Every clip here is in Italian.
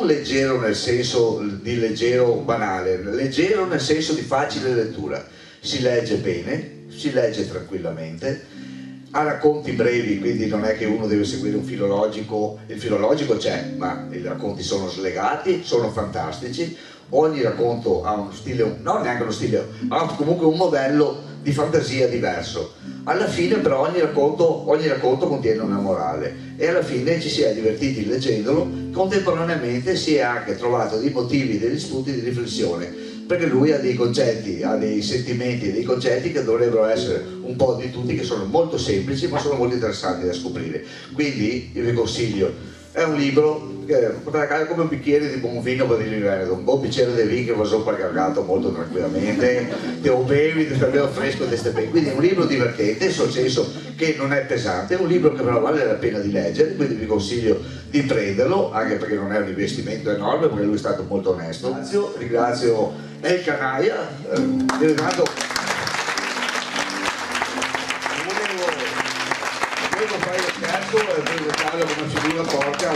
non leggero nel senso di leggero banale, leggero nel senso di facile lettura. Si legge bene, si legge tranquillamente, ha racconti brevi, quindi non è che uno deve seguire un filo logico, il filo logico c'è, ma i racconti sono slegati, sono fantastici, ogni racconto ha uno stile, non neanche uno stile, ha comunque un modello di fantasia diverso. Alla fine però ogni racconto contiene una morale e alla fine ci si è divertiti leggendolo, contemporaneamente si è anche trovato dei motivi, degli spunti di riflessione, perché lui ha dei concetti, ha dei sentimenti, dei concetti che dovrebbero essere un po' di tutti, che sono molto semplici ma sono molto interessanti da scoprire. Quindi io vi consiglio, è un libro che potete fare come un bicchiere di buon vino per il Veneto, un buon bicchiere di vino che va sopra cargato molto tranquillamente, te lo bevi, te lo fresco, te stai bene. Quindi è un libro divertente, nel senso che non è pesante, è un libro che però vale la pena di leggere, quindi vi consiglio di prenderlo, anche perché non è un investimento enorme, perché lui è stato molto onesto. Ringrazio El Canaia, volevo fare lo scherzo e presentarlo come figura porca,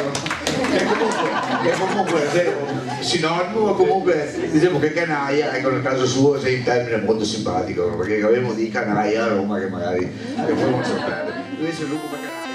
che comunque è vero, sinonimo, ma comunque diciamo che canaia, ecco, nel caso suo è un termine molto simpatico, perché avevo di canaia a Roma che magari che poi non sapere. Invece Luca Canaia